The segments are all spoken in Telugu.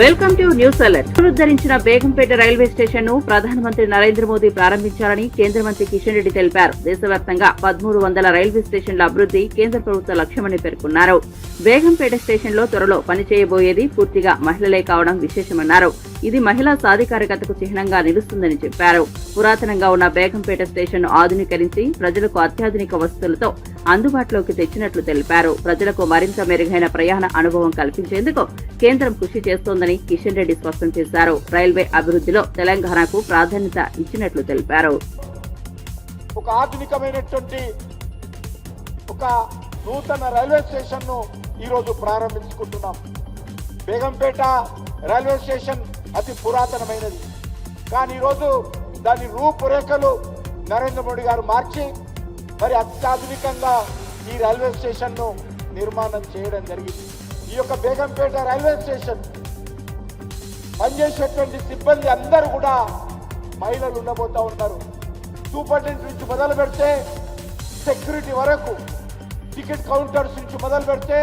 Welcome to news alert. పునరుద్ధరించిన బేగంపేట రైల్వే స్టేషన్ ను ప్రధానమంత్రి నరేంద్ర మోదీ ప్రారంభించారని కేంద్ర మంత్రి కిషన్ రెడ్డి తెలిపారు. దేశవ్యాప్తంగా 1300 రైల్వే స్టేషన్ల అభివృద్ధి కేంద్ర ప్రభుత్వ లక్ష్యమని పేర్కొన్నారు. బేగంపేట స్టేషన్ లో త్వరలో పనిచేయబోయేది పూర్తిగా మహిళలే కావడం విశేషమన్నారు. ఇది మహిళా సాధికారికతకు చిహ్నంగా నిలుస్తుందని చెప్పారు. పురాతనంగా ఉన్న బేగంపేట స్టేషన్ ను ఆధునీకరించి ప్రజలకు అత్యాధునిక వసతులతో అందుబాటులోకి తెచ్చినట్లు తెలిపారు. ప్రజలకు మరింత మెరుగైన ప్రయాణ అనుభవం కల్పించేందుకు కేంద్రం కృషి చేస్తోందని కిషన్ రెడ్డి స్పష్టం చేశారు. రైల్వే అభివృద్ధిలో తెలంగాణకు ప్రాధాన్యత ఇచ్చినట్లు తెలిపారు. ఒక ఆధునికమైనటువంటి ఒక నూతన రైల్వే స్టేషన్ ను ఈ రోజు ప్రారంభించుకుంటున్నాం. బేగంపేట రైల్వే స్టేషన్ అతి పురాతనమైనది, కానీ ఈరోజు దాని రూపురేఖలు నరేంద్ర మోడీ గారు మార్చి మరి అత్యాధునికంగా ఈ రైల్వే స్టేషన్ ను నిర్మాణం చేయడం జరిగింది. ఈ యొక్క బేగంపేట రైల్వే స్టేషన్ పనిచేసేటువంటి సిబ్బంది అందరూ కూడా మహిళలు ఉండబోతా ఉన్నారు. సూపరింటెండెంట్ నుంచి మొదలు పెడితే సెక్యూరిటీ వరకు, టికెట్ కౌంటర్స్ నుంచి మొదలు పెడితే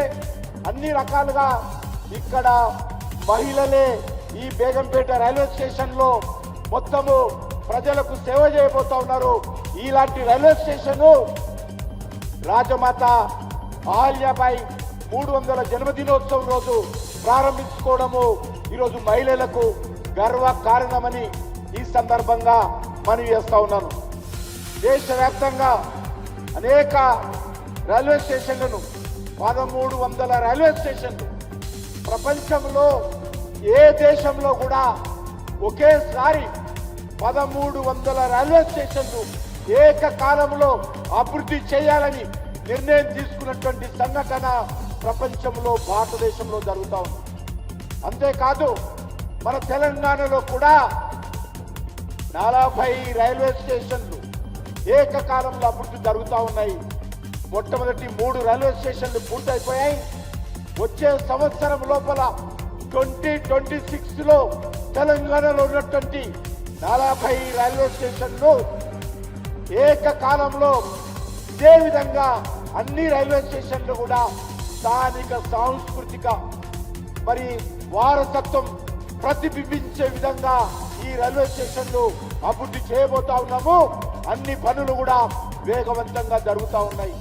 అన్ని రకాలుగా ఇక్కడ మహిళలే ఈ బేగంపేట రైల్వే స్టేషన్ లో మొత్తము ప్రజలకు సేవ చేయబోతా ఉన్నారు. ఇలాంటి రైల్వే స్టేషన్ రాజమాత అహల్యాబాయి 300వ జన్మదినోత్సవం రోజు ప్రారంభించుకోవడము ఈరోజు మహిళలకు గర్వ కారణమని ఈ సందర్భంగా మనవి చేస్తా ఉన్నాను. దేశవ్యాప్తంగా అనేక రైల్వే స్టేషన్లను 1300 రైల్వే స్టేషన్లు ప్రపంచంలో ఏ దేశంలో కూడా ఒకేసారి 1300 రైల్వే స్టేషన్లు ఏకకాలంలో అభివృద్ధి చేయాలని నిర్ణయం తీసుకున్నటువంటి సంఘటన ప్రపంచంలో భారతదేశంలో జరుగుతూ ఉంది. అంతేకాదు మన తెలంగాణలో కూడా 40 రైల్వే స్టేషన్లు ఏకకాలంలో అభివృద్ధి జరుగుతూ ఉన్నాయి. మొట్టమొదటి 3 రైల్వే స్టేషన్లు పూర్తయిపోయాయి. వచ్చే సంవత్సరం లోపల 2026లో తెలంగాణలో ఉన్నటువంటి 40 రైల్వే స్టేషన్లు ఏకకాలంలో ఇదే విధంగా అన్ని రైల్వే స్టేషన్లు కూడా స్థానిక సాంస్కృతిక మరి వారసత్వం ప్రతిబింబించే విధంగా ఈ రైల్వే స్టేషన్లు అభివృద్ధి చేయబోతా ఉన్నాము. అన్ని పనులు కూడా వేగవంతంగా జరుగుతూ ఉన్నాయి.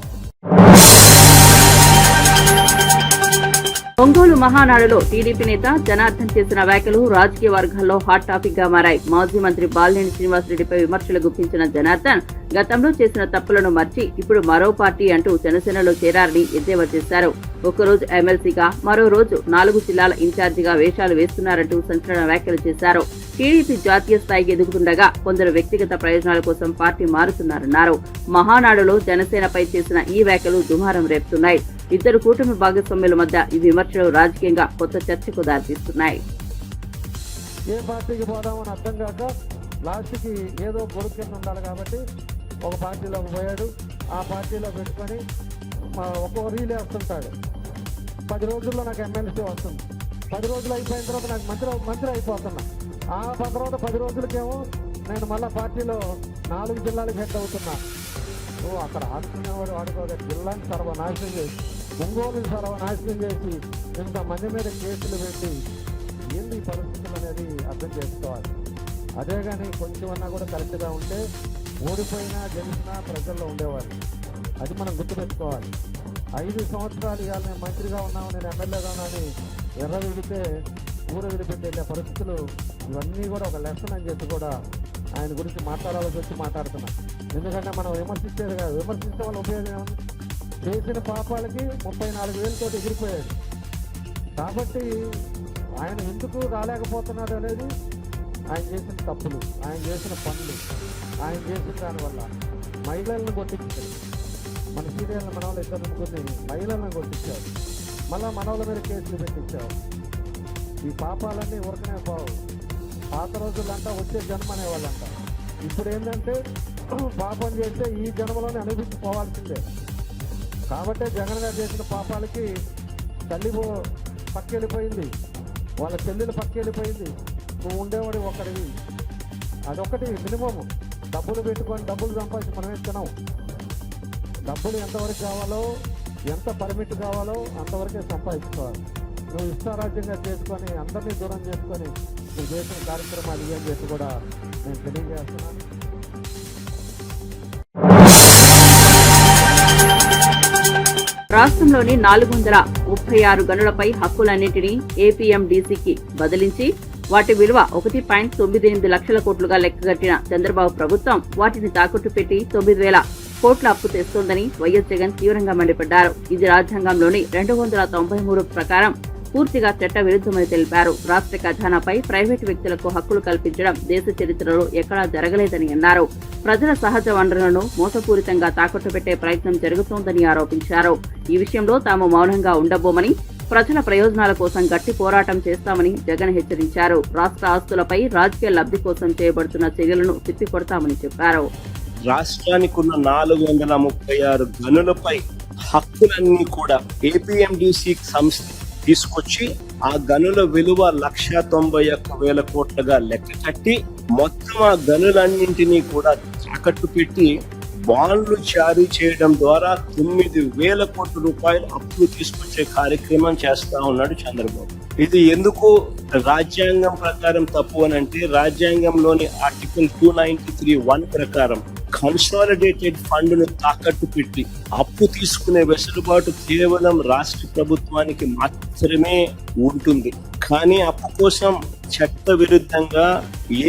ఒంగోలు మహానాడులో టీడీపీ నేత జనార్దన్ చేసిన వ్యాఖ్యలు రాజకీయ వర్గాల్లో హాట్ టాపిక్ గా మారాయి. మాజీ మంత్రి బాలినేని శ్రీనివాసరెడ్డిపై విమర్శలు గుప్పించిన జనార్దన్ గతంలో చేసిన తప్పులను మర్చి ఇప్పుడు మరో పార్టీ అంటూ జనసేనలో చేరారని ఎద్దేవా చేశారు. ఒకరోజు ఎమ్మెల్సీగా, మరో రోజు 4 జిల్లాల ఇన్ఛార్జిగా వేషాలు వేస్తున్నారంటూ సంచలన వ్యాఖ్యలు చేశారు. టీడీపీ జాతీయ స్థాయికి ఎదుగుతుండగా కొందరు వ్యక్తిగత ప్రయోజనాల కోసం పార్టీ మారుతున్నారన్నారు. మహానాడులో జనసేనపై చేసిన ఈ వ్యాఖ్యలు దుమారం రేపుతున్నాయి. ఇద్దరు కూటమి భాగస్వామ్యుల మధ్య ఈ విమర్శలు రాజకీయంగా కొత్త చర్చకు దారితీస్తున్నాయి. ఏ పార్టీకి పోదామని అర్థం కాక లాస్ట్కి ఏదో గొడుగు కింద ఉండాలి కాబట్టి ఒక పార్టీలోకి పోయాడు. ఆ పార్టీలో పెట్టుకొని ఒక్కొక్క రీల్ వేస్తుంటాడు. 10 రోజుల్లో నాకు ఎమ్మెల్సీ వస్తుంది, 10 రోజులు అయిపోయిన తర్వాత నాకు మంత్రి అయిపోతున్నా. ఆ తర్వాత 10 రోజులకేమో నేను మళ్ళీ పార్టీలో 4 జిల్లాలకు హెడ్ అవుతున్నా. అక్కడ ఆడుకునేవాడు ఆడుకోగా జిల్లాని సర్వనాశనం చేసి, ఒంగోలు సర్వనాశనం చేసి, ఇంతమంది మీద కేసులు పెట్టి ఏంది ఈ పరిస్థితులు అనేది అర్థం చేసుకోవాలి. అదే కానీ కొంచెం అన్నా కూడా కరెక్ట్గా ఉంటే ఓడిపోయినా గెలిచినా ప్రజల్లో ఉండేవారు. అది మనం గుర్తుపెట్టుకోవాలి. 5 సంవత్సరాలు ఇవాళ నేను మంత్రిగా ఉన్నాను, నేను ఎమ్మెల్యేగా ఉన్నాను ఎర్ర విడితే ఊరు విడిపెట్టే పరిస్థితులు ఇవన్నీ కూడా ఒక లెసన్ అని చెప్పి కూడా ఆయన గురించి మాట్లాడాల్సి వచ్చి మాట్లాడుతున్నా. ఎందుకంటే మనం విమర్శించేది కాదు, విమర్శించే వాళ్ళ ఉపయోగం ఏముంది? చేసిన పాపాలకి 34,000 తోటి ఎగిరిపోయాడు. కాబట్టి ఆయన ఎందుకు రాలేకపోతున్నాడు అనేది ఆయన చేసిన తప్పులు, ఆయన చేసిన పనులు, ఆయన చేసిన దానివల్ల మహిళలను కొట్టించారు. మన సీరియల్ మనవాళ్ళు ఇద్దరు అనుకుని మహిళలను కొట్టించారు. మళ్ళీ మనవాళ్ళ మీద కేసులు పెట్టించారు. ఈ పాపాలన్నీ ఉరకనే పోవు. పాత రోజులంతా వచ్చే జన్మ అనేవాళ్ళంట. ఇప్పుడు ఏంటంటే పాపం చేస్తే ఈ జన్మలోనే అనుభవించుకోవాల్సిందే. కాబట్టే జగన్ గారు చేసిన పాపాలకి తల్లి పక్కెళ్ళిపోయింది, వాళ్ళ చెల్లెలు పక్కెళ్ళిపోయింది. నువ్వు ఉండేవాడు ఒకడివి, అదొకటి మినిమము. డబ్బులు పెట్టుకొని డబ్బులు సంపాదించి మనమే తినాం. డబ్బులు ఎంతవరకు కావాలో, ఎంత పర్మిట్ కావాలో అంతవరకే సంపాదించుకోవాలి. నువ్వు ఇష్టారాజ్యంగా చేసుకొని అందరినీ దూరం చేసుకొని నువ్వు చేసిన కార్యక్రమాలు ఇవి అని చెప్పి కూడా నేను తెలియజేస్తున్నాను. రాష్ట్రంలోని 436 గనులపై హక్కులన్నింటినీ ఏపీఎండీసీకి బదిలించి వాటి విలువ 1.98 లక్షల కోట్లుగా లెక్కగట్టిన చంద్రబాబు ప్రభుత్వం వాటిని తాకట్టు పెట్టి 9,000 కోట్ల అప్పు తెస్తోందని వైఎస్ జగన్ తీవ్రంగా మండిపడ్డారు. ఇది రాజ్యాంగంలోని 293 ప్రకారం పూర్తిగా చట్ట విరుద్ధమని తెలిపారు. రాష్ట్ర ఖజానాపై ప్రైవేటు వ్యక్తులకు హక్కులు కల్పించడం దేశ చరిత్రలో ఎక్కడా జరగలేదని అన్నారు. ప్రజల సహజ వనరులను మోసపూరితంగా తాకట్టు పెట్టే ప్రయత్నం జరుగుతోందని ఆరోపించారు. ఈ విషయంలో తాము మౌనంగా ఉండబోమని, ప్రజల ప్రయోజనాల కోసం గట్టి పోరాటం చేస్తామని జగన్ హెచ్చరించారు. రాష్ట్ర ఆస్తులపై రాజకీయ లబ్ధి కోసం చేయబడుతున్న చర్యలను తిప్పికొడతామని చెప్పారు. రాష్ట్రానికి ఉన్న 436 గనులపై హక్కులన్నీ కూడా ఏపీఎండీసీ సంస్థ తీసుకొచ్చి ఆ గనుల విలువ 191,000 కోట్లుగా లెక్క కట్టి మొత్తం ఆ గనులన్నింటినీ కూడా తాకట్టు పెట్టి బాండ్లు జారీ చేయడం ద్వారా 9,000 కోట్ల రూపాయలు అప్పులు తీసుకొచ్చే కార్యక్రమం చేస్తా ఉన్నాడు చంద్రబాబు. ఇది ఎందుకు రాజ్యాంగం ప్రకారం తప్పు అని అంటే, రాజ్యాంగంలోని ఆర్టికల్ 293(1) ప్రకారం కన్సాలిడేటెడ్ ఫండ్ ను తాకట్టు పెట్టి అప్పు తీసుకునే వెసులుబాటు కేవలం రాష్ట్ర ప్రభుత్వానికి మాత్రమే ఉంటుంది. కానీ అప్పు కోసం చట్ట విరుద్ధంగా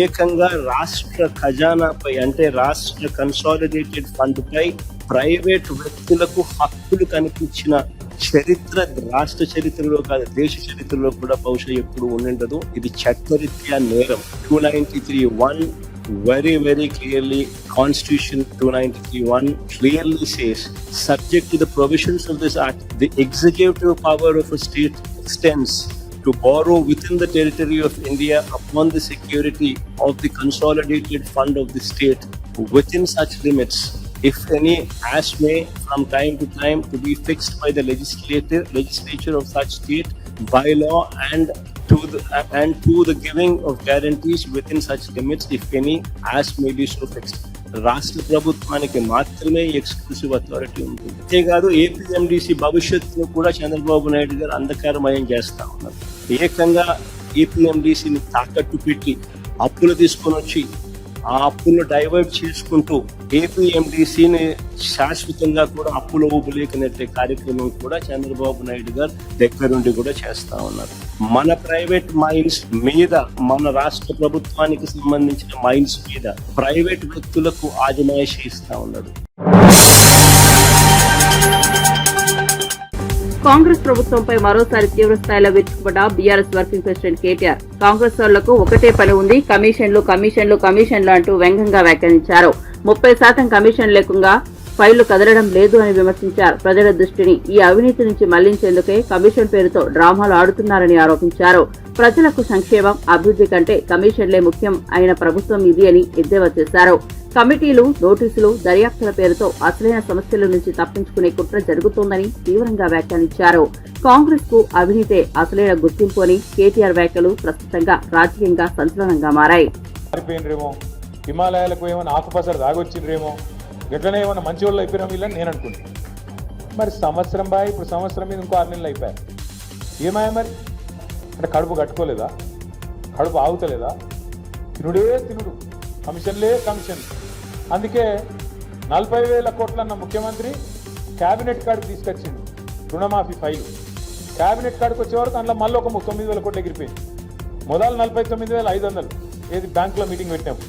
ఏకంగా రాష్ట్ర ఖజానాపై అంటే రాష్ట్ర కన్సాలిడేటెడ్ ఫండ్ పై ప్రైవేట్ వ్యక్తులకు హక్కులు కనిపించిన చరిత్ర రాష్ట్ర చరిత్రలో కాదు, దేశ చరిత్రలో కూడా బహుశా ఎప్పుడు ఉండదు. ఇది చట్టరీత్యా నేరం. 293(1) very clearly, Constitution 293(1) clearly says, subject to the provisions of this act, the executive power of a state extends to borrow within the territory of India upon the security of the consolidated fund of the state within such limits, if any, as may from time to time to be fixed by the legislature of such state by law, and to the giving of guarantees within such limits, if any, as may be so fixed. రాష్ట్ర ప్రభుత్వానికి మాత్రమే ఎక్స్క్లూసివ్ అథారిటీ ఉంటుంది. అంతేకాదు ఏపీఎండీసీ భవిష్యత్తును కూడా చంద్రబాబు నాయుడు గారు అంధకారమయం చేస్తా ఉన్నారు. ఏకంగా ఏపీఎండీసీని తాకట్టు పెట్టి అప్పులు తీసుకొని వచ్చి ఆ అప్పులను డైవర్ట్ చేసుకుంటూ ఏపీఎండీసీని శాశ్వతంగా కూడా అప్పుల ఊపులేకనెట్టే కార్యక్రమం కూడా చంద్రబాబు నాయుడు గారు దగ్గరుండి కూడా చేస్తా ఉన్నారు. మన ప్రైవేట్ మైన్స్ మీద, మన రాష్ట్ర ప్రభుత్వానికి సంబంధించిన మైన్స్ మీద ప్రైవేట్ వ్యక్తులకు ఆజమాయిషీ ఇస్తా ఉన్నాడు. కాంగ్రెస్ ప్రభుత్వంపై మరోసారి తీవ్ర స్థాయిలో విరుచుకుపడ్డ బీఆర్ఎస్ వర్కింగ్ ప్రెసిడెంట్ కేటీఆర్ కాంగ్రెస్ వాళ్లకు ఒకటే పని ఉంది, కమిషన్లు అంటూ వ్యంగ్యంగా వ్యాఖ్యానించారు. 30% కమిషన్ లేకుండా ఫైళ్లు కదలడం లేదు అని విమర్శించారు. ప్రజల దృష్టిని ఈ అవినీతి నుంచి మళ్లించేందుకే కమిషన్ పేరుతో డ్రామాలు ఆడుతున్నారని ఆరోపించారు. ప్రజలకు సంక్షేమం, అభివృద్ధి కంటే కమిషన్లే ముఖ్యం అయిన ప్రభుత్వం ఇది అని ఎద్దేవా చేశారు. కమిటీలు, నోటీసులు, దర్యాప్తుల పేరుతో అసలైన సమస్యల నుంచి తప్పించుకునే కుట్ర జరుగుతోందని తీవ్రంగా వ్యాఖ్యానించారు. కాంగ్రెస్ కు అవినీతే అసలైన గుర్తింపు అని కేటీఆర్ వ్యాఖ్యలు ప్రస్తుతంగా రాజకీయంగా సంచలనంగా మారాయి. హిమాలయాలకు ఏమైనా ఆకుపసరు దాగొచ్చిండ్రేమో, ఎట్లనే ఏమైనా మంచి వాళ్ళు అయిపోయినా వీళ్ళని నేను అనుకుంటాను. మరి సంవత్సరం బాయ్, ఇప్పుడు సంవత్సరం మీద ఇంకో 6 నెలలు అయిపోయాయి. ఏమాయా మరి? అంటే కడుపు కట్టుకోలేదా? కడుపు ఆగుతలేదా? తినుడే తినుడు, కమిషన్లే కమిషన్. అందుకే 40,000 కోట్లన్న ముఖ్యమంత్రి క్యాబినెట్ కార్డు తీసుకొచ్చింది రుణమాఫీ ఫైలు. క్యాబినెట్ కార్డుకు వచ్చే వరకు అందులో మళ్ళీ ఒక 9,000 కోట్లు ఎగిరిపోయింది. మొదలు 49,500 ఏది బ్యాంకులో మీటింగ్ పెట్టినాము.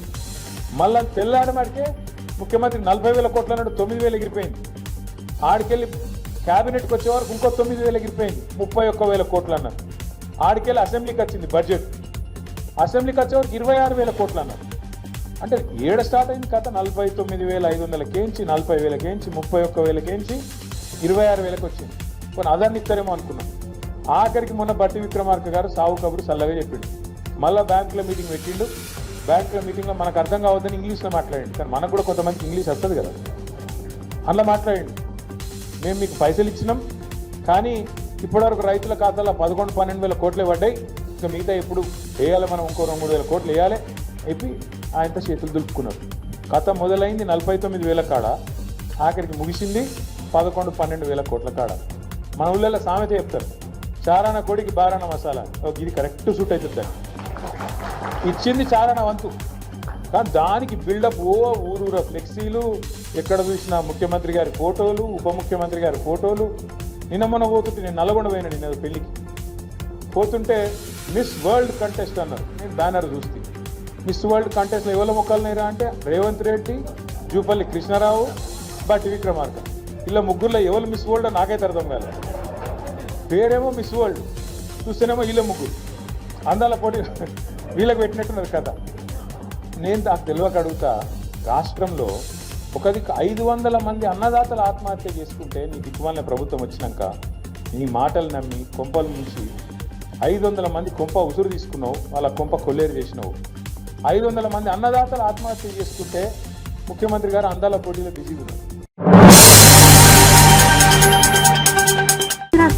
మళ్ళీ తెల్లాడమాడికే ముఖ్యమంత్రి 40,000 కోట్ల అన్నాడు, 9,000 ఎగిరిపోయింది. ఆడికెళ్ళి క్యాబినెట్కి వచ్చే వరకు ఇంకో 9,000 ఎగిరిపోయింది, 31,000 కోట్లు అన్నారు. ఆడికెళ్ళి అసెంబ్లీకి వచ్చింది బడ్జెట్, అసెంబ్లీకి వచ్చే వరకు 26,000 కోట్లు అన్నారు. అంటే ఏడ స్టార్ట్ అయింది కథ? 49,500 కేంచి 40,000 కేంచి 31,000 కేంచి 26,000 వచ్చింది. కొన్ని అదాన్ని ఇస్తారేమో అనుకున్నాం. ఆఖరికి మొన్న బట్టి విక్రమార్క గారు సావు కబురు చల్లగా చెప్పిండు. మళ్ళీ బ్యాంకులో మీటింగ్ పెట్టిండు. బ్యాంకులో మీటింగ్లో మనకు అర్థం కావద్దని ఇంగ్లీష్లో మాట్లాడండి, కానీ మనకు కూడా కొంతమందికి ఇంగ్లీష్ వస్తుంది కదా, అందులో మాట్లాడండి. మేము మీకు పైసలు ఇచ్చినాం, కానీ ఇప్పటివరకు రైతుల ఖాతాలో 11-12 కోట్లే పడ్డాయి, ఇంకా మిగతా ఎప్పుడు వేయాలి, మనం ఇంకో 2-3 కోట్లు వేయాలి అయిపోయి ఆయనతో చేతులు దులుపుకున్నారు. కథ మొదలైంది 49,000 కాడ, ఆఖరికి ముగిసింది 11-12 కోట్ల కాడ. మన ఊళ్ళో సామెత చెప్తారు, చారాన కోడికి బారాన మసాలా ఇది కరెక్ట్ సూట్ అవుతుంది దాన్ని ఇచ్చింది చారాన వంతు కానీ దానికి బిల్డప్ ఊరూర ఫ్లెక్సీలు ఎక్కడ చూసినా ముఖ్యమంత్రి గారి ఫోటోలు ఉప ముఖ్యమంత్రి గారి ఫోటోలు నిన్న మొన్న పోతుంటే నేను నల్గొండ పోయినా నిన్న పెళ్ళికి పోతుంటే మిస్ వరల్డ్ కంటెస్ట్ అన్నారు నేను బ్యానర్ చూస్తే మిస్ వరల్డ్ కంటెస్ట్లో ఎవరి మొక్కలు నేరా అంటే రేవంత్ రెడ్డి జూపల్లి కృష్ణారావు బట్టి విక్రమార్క ఇలా ముగ్గురులో ఎవరు మిస్ వరల్డ్ నాకైతే అర్థం కాలేదు పేరేమో మిస్ వరల్డ్ చూస్తేనేమో వీళ్ళ ముగ్గురు అందాల పోటీ వీళ్ళకి పెట్టినట్టున్నారు కదా నేను నాకు తెలియక అడుగుతా రాష్ట్రంలో ఒక 500 మంది అన్నదాతలు ఆత్మహత్య చేసుకుంటే నీ దిక్కుమాలిన ప్రభుత్వం వచ్చినాక నీ మాటలు నమ్మి కొంపల నుంచి 500 మంది కొంప ఉసురు తీసుకున్నావు వాళ్ళ కొంప కొల్లేరు చేసినావు 500 మంది అన్నదాతలు ఆత్మహత్య చేసుకుంటే ముఖ్యమంత్రి గారు అందాల పోటీలో బిజీగా ఉన్నారు.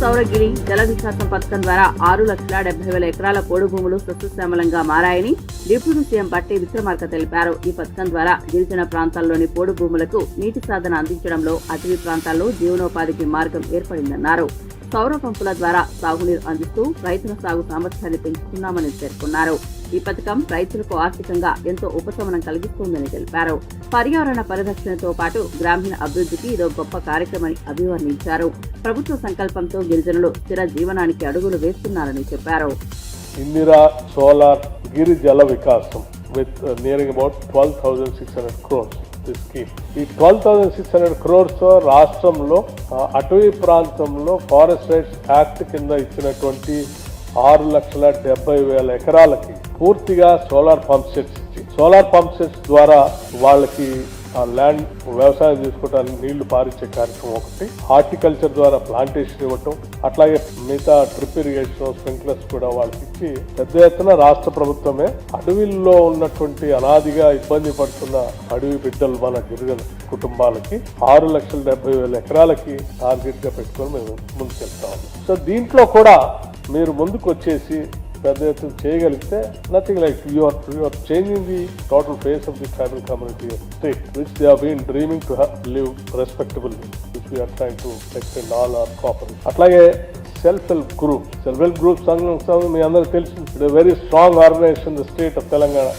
సౌరగిరి జల వికాసం పథకం ద్వారా 6,70,000 ఎకరాల పోడు భూములు సస్యశ్యామలంగా మారాయని డిప్యూటీ సీఎం బట్టి విక్రమార్క తెలిపారు. ఈ పథకం ద్వారా గిరిజన ప్రాంతాల్లోని పోడు భూములకు నీటి సాధన అందించడంలో అటవీ ప్రాంతాల్లో జీవనోపాధికి మార్గం ఏర్పడిందన్నారు. సౌర పంపుల ద్వారా సాగునీరు అందిస్తూ రైతుల సాగు సామర్థ్యాన్ని పెంచుతున్నామని పేర్కొన్నారు. ఈ పథకం రైతులకు ఆర్థికంగా ఎంతో ఉపశమనం కలిగిస్తోందని తెలిపారు. పర్యావరణ పరిరక్షణతో పాటు గ్రామీణ అభివృద్ధికి ఇదో గొప్ప కార్యక్రమని అభివర్ణించారు. ప్రభుత్వ సంకల్పంతో గిరిజనులు స్థిర జీవనానికి అడుగులు వేస్తున్నారని చెప్పారు. ఇందిరా సోలార్ గిరి జల వికాసం with nearing about 12,600 crores. This scheme. ఈ 12,600 crores రాష్ట్రంలో అటవీ ప్రాంతంలో ఫారెస్ట్ రైట్స్ యాక్ట్ కింద ఇచ్చినటువంటి 6,70,000 ఎకరాలకి పూర్తిగా సోలార్ పంప్ సెట్స్ ఇచ్చి సోలార్ పంప్ సెట్స్ ద్వారా వాళ్ళకి ల్యాండ్ వ్యవసాయం చేసుకోవడానికి నీళ్లు పారించే కార్యక్రమం ఒకటి, హార్టికల్చర్ ద్వారా ప్లాంటేషన్ ఇవ్వటం, అట్లాగే మిగతా డ్రిప్ ఇరిగేషన్ స్ప్రింక్లర్స్ కూడా వాళ్ళకి ఇచ్చి పెద్ద ఎత్తున రాష్ట్ర ప్రభుత్వమే అడవిల్లో ఉన్నటువంటి అనాదిగా ఇబ్బంది పడుతున్న అడవి బిడ్డలు మన గిరిజన కుటుంబాలకి 6,70,000 ఎకరాలకి టార్గెట్ గా పెట్టుకొని మేము ముందుకెళ్తాము. సో దీంట్లో కూడా మీరు ముందుకు వచ్చేసి పెద్ద ఎత్తున చేయగలిగితే nothing like you are changing the total face of the tribal community state which they have been dreaming to live respectably which we are trying to extend all our cooperation. అట్లాగే సెల్ఫ్ హెల్ప్ గ్రూప్ సంఘం మీ అందరికీ తెలుసు, very strong organization the state of Telangana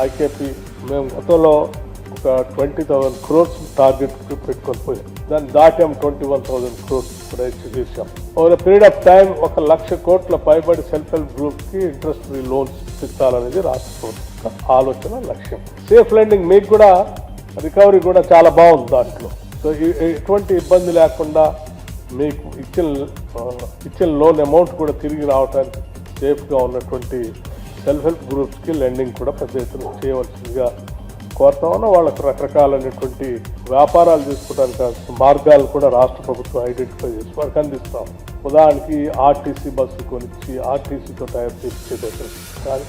IKP. మేము గతంలో ఒక 20,000 crores టార్గెట్ పెట్టుకొని పోయాం, దాన్ని దాటాం 21,000 crores కూడా చేసాం. ఓవర్ పీరియడ్ ఆఫ్ టైం 1,00,000 కోట్ల పైబడి సెల్ఫ్ హెల్ప్ గ్రూప్ కి ఇంట్రెస్ట్ ఫ్రీ లోన్స్ ఇస్తారనేది రాష్ట్ర ప్రభుత్వ ఆలోచన లక్ష్యం. సేఫ్ లెండింగ్ మీకు కూడా రికవరీ కూడా చాలా బాగుంది దాంట్లో. సో ఎటువంటి ఇబ్బంది లేకుండా మీకు ఇచ్చిన లోన్ అమౌంట్ కూడా తిరిగి రావడానికి సేఫ్గా ఉన్నటువంటి సెల్ఫ్ హెల్ప్ గ్రూప్స్కి లెండింగ్ కూడా పెద్ద ఎత్తున చేయవలసిందిగా కోరుతా ఉన్నా. వాళ్ళకు రకరకాలైనటువంటి వ్యాపారాలు చేసుకోవడానికి మార్గాలు కూడా రాష్ట్ర ప్రభుత్వం ఐడెంటిఫై చేసి వారికి అందిస్తాం. ఉదాహరణకి ఆర్టీసీ బస్సు కొనిచ్చి ఆర్టీసీతో టైప్ చేసేది కానీ,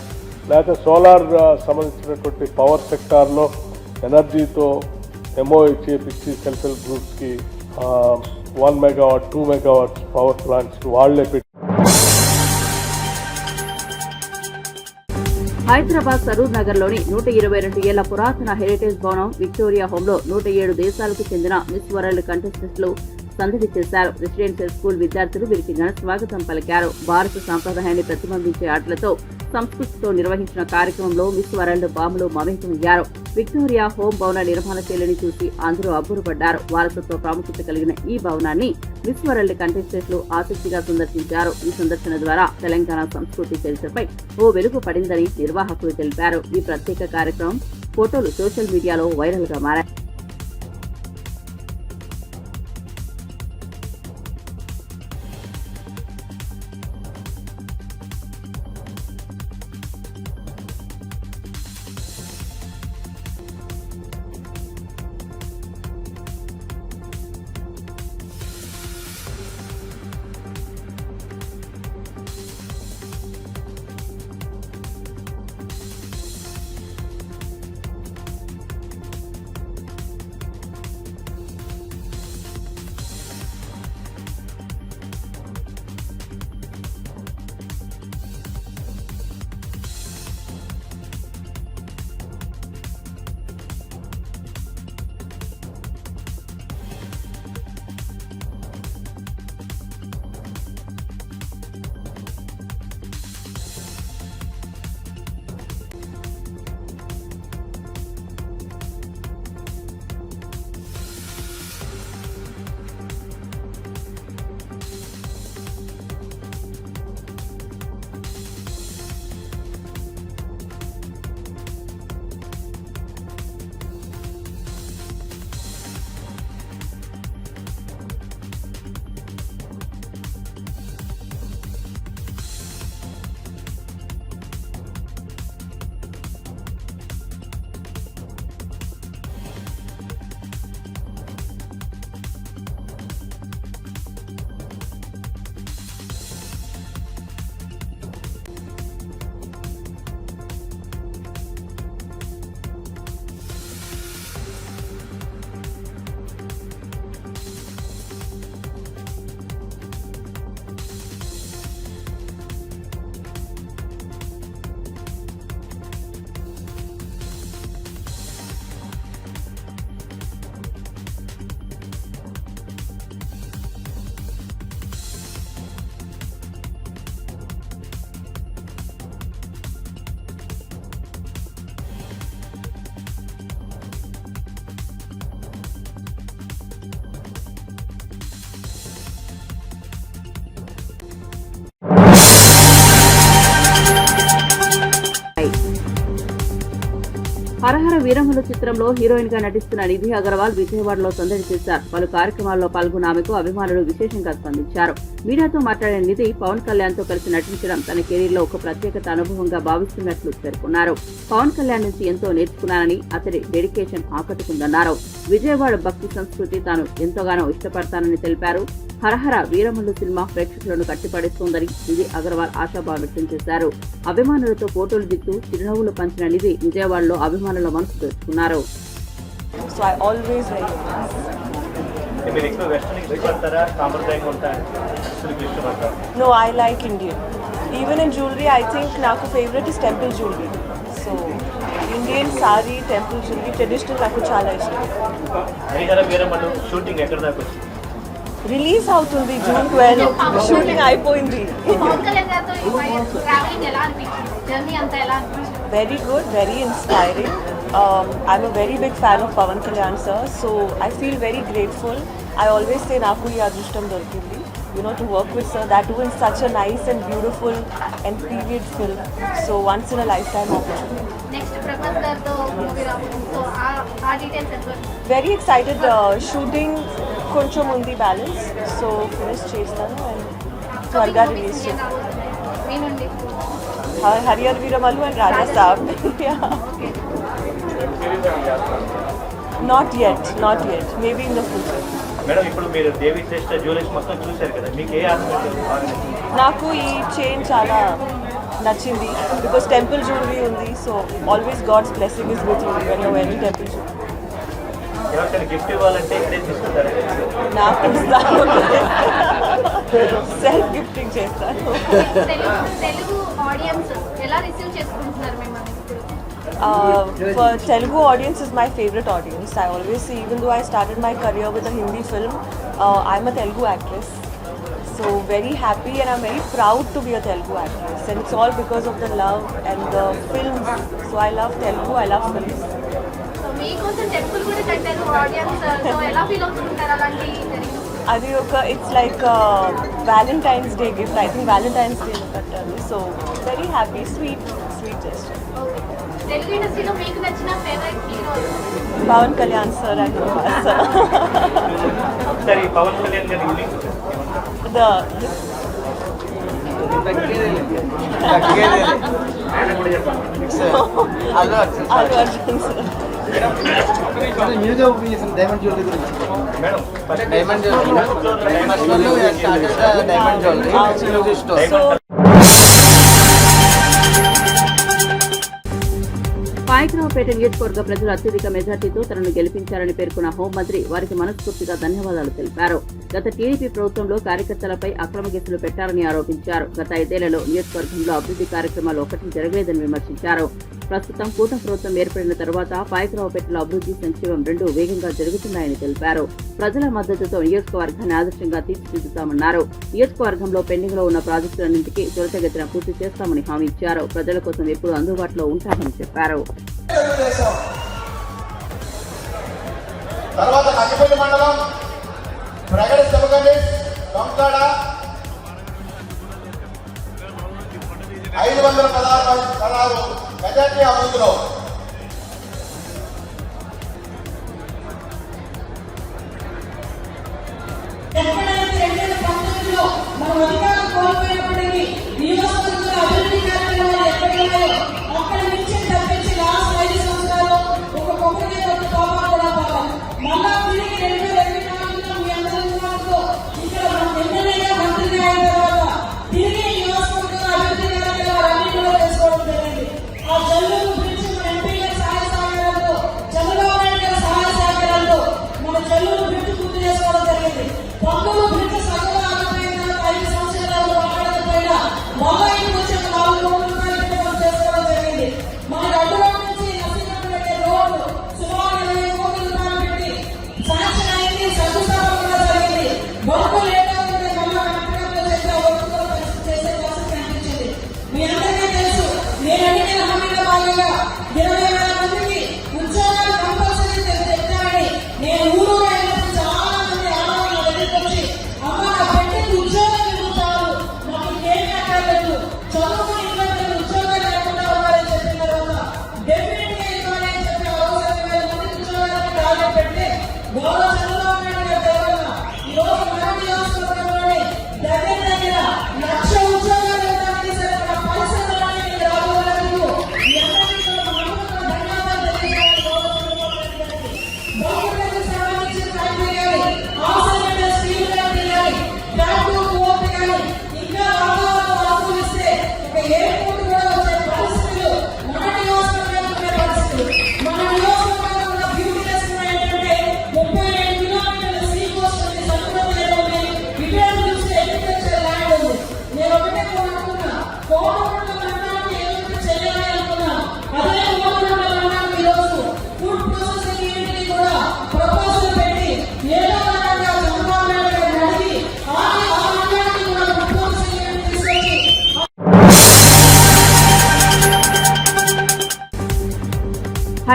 లేకపోతే సోలార్ సంబంధించినటువంటి పవర్ సెక్టార్లో ఎనర్జీతో ఎంఓఐ చేపించి సెల్ఫ్ హెల్ప్ గ్రూప్స్కి 1 megawatt 2 megawatts పవర్ ప్లాంట్స్కి వాళ్లే పెట్టి. హైదరాబాద్ సరూర్ నగర్ లోని 122 ఏళ్ల పురాతన హెరిటేజ్ భవనం విక్టోరియా హోమ్ లో 107 దేశాలకు చెందిన మిస్ వరల్డ్ కంటెస్టెంట్లు సందడి చేశారు. రెసిడెన్షియల్ స్కూల్ విద్యార్థులు వీరికి ఘన స్వాగతం పలికారు. భారత సాంప్రదాయాన్ని ప్రతిబింబించే ఆటలతో సంస్కృతితో నిర్వహించిన కార్యక్రమంలో మిస్ వరల్డ్ బాంబులు మమేకమయ్యారు. విక్టోరియా హోమ్ భవన నిర్మాణ శైలిని చూసి అందరూ అబ్బురపడ్డారు. వారసత్వ ప్రాముఖ్యత కలిగిన ఈ భవనాన్ని మిస్ వరల్డ్ కంటెస్టెంట్లు ఆసక్తిగా సందర్శించారు. ఈ సందర్శన ద్వారా తెలంగాణ సంస్కృతి చరిత్రపై ఓ వెలుగు పడిందని నిర్వాహకులు తెలిపారు. ఈ ప్రత్యేక కార్యక్రమం ఫోటోలు సోషల్ మీడియాలో వైరల్ గా మారాయి. హరహర వీరమల్లు చిత్రంలో హీరోయిన్ గా నటిస్తున్న నిధి అగర్వాల్ విజయవాడలో సందడి చేశారు. పలు కార్యక్రమాల్లో పాల్గొన్న ఆమెకు అభిమానులు విశేషంగా స్పందించారు. మీడియాతో మాట్లాడిన నిధి పవన్ కళ్యాణ్ తో కలిసి నటించడం తన కెరీర్ లో ఒక ప్రత్యేకత అనుభవంగా భావిస్తున్నట్లు పేర్కొన్నారు. పవన్ కళ్యాణ్ నుంచి ఎంతో నేర్చుకున్నానని, అతడి డెడికేషన్ ఆకట్టుకుందన్నారు. విజయవాడ భక్తి సంస్కృతి తాను ఎంతగానో ఇష్టపడతానని తెలిపారు. హరహర వీరమల్లు సినిమా ప్రేక్షకులను కట్టిపడేస్తోందని నిధి అగర్వాల్ ఆశాభావం వ్యక్తం చేశారు. అభిమానులతో ఫోటోలు దిగుతూ చిరునవ్వులు పంచిన నిధి విజయవాడలో అభిమానుల మనసు దోచుకున్నారు. No, I like Indian. Even in jewelry, I think naku favorite is temple jewelry. So, Indian sari, temple jewelry, traditional naku chala ishtam. Harihara Veeramallu shooting ఎక్కడ దాకా వచ్చింది? రిలీజ్ అవుతుంది June 12. షూటింగ్ అయిపోయింది. Very good, very inspiring. I'm a very big fan of Pavan Kalyan sir, so I feel very grateful. I always say naku ee adrushtam dorkindi, to work with sir, that too in such a nice and beautiful and period film. So once in a lifetime opportunity. Next Prabhas garto movie raavudam, so aa details ento. Very excited. Shooting koncham undi balance, so finish chestanu and tvarga release meanundi Harihar Veeramallu and Raja Saab. Yeah. Not yet, maybe in the future. Madam, ఇప్పుడు మీరు దేవి శ్రేష్ఠ జ్యువెలర్స్ మొత్తం చూశారు కదా, మీకు ఏ ఆస్పెక్ట్ బాగా నాకు ఈ చైన్ చాలా నచ్చింది బికాస్ టెంపుల్ జ్యువెలరీ ఉంది. So always god's blessing is with you when you very temple jewellery. ఎవరికైనా గిఫ్ట్ ఇవ్వాలంటే ఇక్కడే తీసుకుంటారు. నాకు ఇస్తాను, సెల్ఫ్ గిఫ్టింగ్ చేస్తాను. తెలుగు ఆడియన్స్ ఎలా రిసీవ్ చేసుకుంటున్నారు మిమ్మల్ని? For Telugu audience is my favorite audience. I always see, even though I started my career with a Hindi film, I'm a Telugu actress. So very happy and I'm very proud to be a Telugu actress. And it's all because of the love and the films. So I love Telugu, I love films. So మీకోసం టెంపుల్ కూడా కట్టారు ఆడియన్స్, సో ఎలా ఫీల్ అవుతుంటారు అలాంటి? అది ఒక it's like Valentine's Day gift. I think Valentine's Day కట్టారు. So very happy, sweet gesture. Telugu ఇండస్ట్రీలో మీకు నచ్చిన favourite hero? Pawan Kalyan sir and sir. సరే, పవన్ కళ్యాణ్ గారి unique Allu Arjun sir. Diamond jewellery గురించి madam, diamond jewellery store. Payakaraopeta నియోజకవర్గ ప్రజలు అత్యధిక మెజార్టీతో తనను గెలిపించారని పేర్కొన్న హోంమంత్రి వారికి మనస్ఫూర్తిగా ధన్యవాదాలు తెలిపారు. గత టీడీపీ ప్రభుత్వంలో కార్యకర్తలపై అక్రమ కేసులు పెట్టారని ఆరోపించారు. గత 5 ఏళ్లలో నియోజకవర్గంలో అభివృద్ధి కార్యక్రమాలు ఒకటి జరగలేదని విమర్శించారు. ప్రస్తుతం కూటమి ప్రభుత్వం ఏర్పడిన తర్వాత పాయకరావుపేటలో అభివృద్ధి, సంక్షేమం రెండూ వేగంగా జరుగుతున్నాయని తెలిపారు. ప్రజల మద్దతుతో నియోజకవర్గాన్ని ఆదర్శంగా తీర్చిదిద్దుతామన్నారు. నియోజకవర్గంలో పెండింగ్ లో ఉన్న ప్రాజెక్టులన్నింటికీ త్వరితగతిన పూర్తి చేస్తామని హామీ ఇచ్చారు. ప్రజల కోసం ఎప్పుడూ అందుబాటులో ఉంటామని చెప్పారు. తర్వాత నగిపల్లి మండలం ప్రగతి శివగండి దొంకాడ 516 మెజార్టీ అభివృద్ధిలో మనం అధికారం కోల్పోయినప్పటికీ నియోజకవర్గ అభివృద్ధి కార్యక్రమాలు ఎక్కడున్నాయో అక్కడ నుంచి తప్పించి లాస్ట్ 5 సంవత్సరాలు ఒక కొబ్బరి ఒక తోపా కూడా పోవాలి. మళ్ళా తిరిగి 2024లో మీ అందరి మాటతో ఇక్కడ మనం ఎమ్మెల్యేగా మంత్రిగా అయిన తర్వాత తిరిగి నియోజకవర్గ అభివృద్ధి కార్యక్రమాలు అన్నింటిలో చేసుకోవడం జరిగింది. ఆ జల్లు గురించి మనం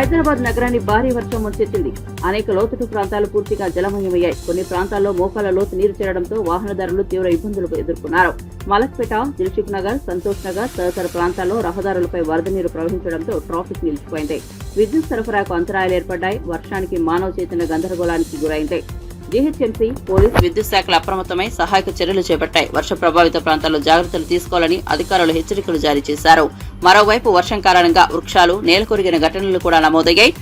హైదరాబాద్ నగరాన్ని భారీ వర్షం ముంచెత్తింది. అనేక లోతట్టు ప్రాంతాలు పూర్తిగా జలమయమయ్యాయి. కొన్ని ప్రాంతాల్లో మోకాల లోతు నీరు చేరడంతో వాహనదారులు తీవ్ర ఇబ్బందులు ఎదుర్కొన్నారు. మలక్పేట, దిల్సుఖ్ నగర్, సంతోష్ నగర్ తదితర ప్రాంతాల్లో రహదారులపై వరద నీరు ప్రవహించడంతో ట్రాఫిక్ నిలిచిపోయింది. విద్యుత్ సరఫరాకు అంతరాయాలు ఏర్పడ్డాయి. వర్షానికి మానవ చేతన గందరగోళానికి గురైంది. జీహెచ్ఎంసీ, పోలీస్, విద్యుత్ శాఖలు అప్రమత్తమై సహాయక చర్యలు చేపట్టాయి. వర్ష ప్రభావిత ప్రాంతాల్లో జాగ్రత్తలు తీసుకోవాలని అధికారులు హెచ్చరికలు జారీ చేశారు. మరోవైపు వర్షం కారణంగా వృక్షాలు నేలకొరిగిన ఘటనలు కూడా నమోదయ్యాయి.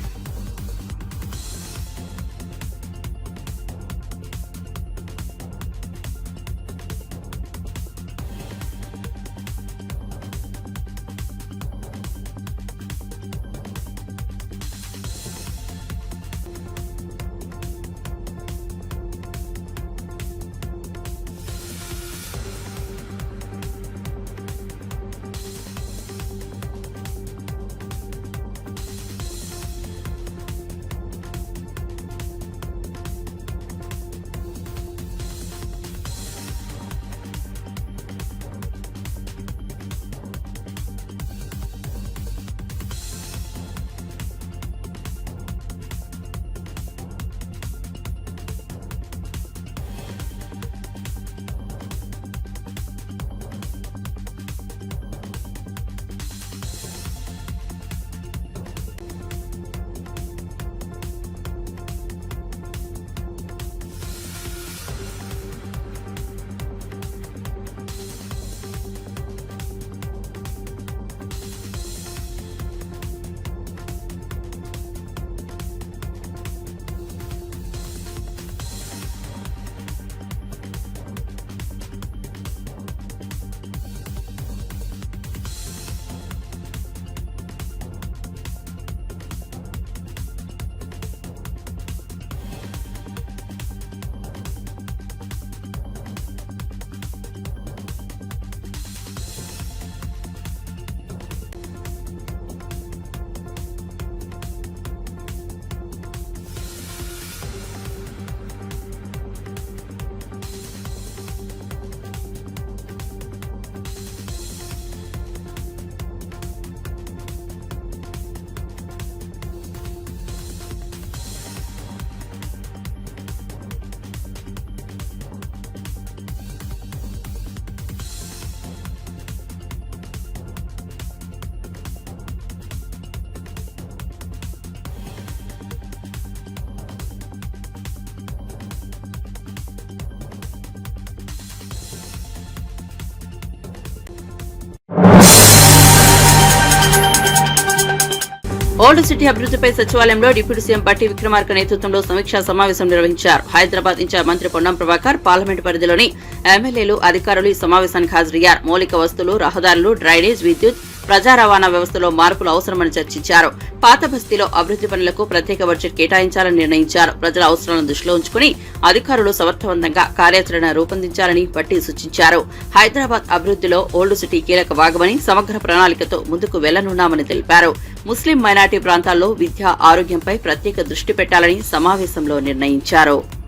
ఓల్డ్ సిటీ అభివృద్ధిపై సచివాలయంలో డిప్యూటీ సీఎం బట్టి విక్రమార్క నేతృత్వంలో సమీక్షా సమావేశం నిర్వహించారు. హైదరాబాద్ ఇన్ఛార్జ్ మంత్రి పొన్నం ప్రభాకర్, పార్లమెంటు పరిధిలోని ఎమ్మెల్యేలు, అధికారులు ఈ సమావేశానికి హాజరయ్యారు. మౌలిక వస్తువులు, రహదారులు, డ్రైనేజ్, విద్యుత్, ప్రజా రవాణా వ్యవస్థలో మార్పులు అవసరమని చర్చించారు. పాత బస్తీలో అభివృద్ది పనులకు ప్రత్యేక బడ్జెట్ కేటాయించాలని నిర్ణయించారు. ప్రజల అవసరాలను దృష్టిలో ఉంచుకుని అధికారులు సమర్థవంతంగా కార్యాచరణ రూపొందించాలని బట్టి సూచించారు. హైదరాబాద్ అభివృద్దిలో ఓల్డ్ సిటీ కీలక భాగమని, సమగ్ర ప్రణాళికతో ముందుకు వెళ్లనున్నామని తెలిపారు. ముస్లిం మైనార్టీ ప్రాంతాల్లో విద్య, ఆరోగ్యంపై ప్రత్యేక దృష్టి పెట్టాలని సమావేశంలో నిర్ణయించారు.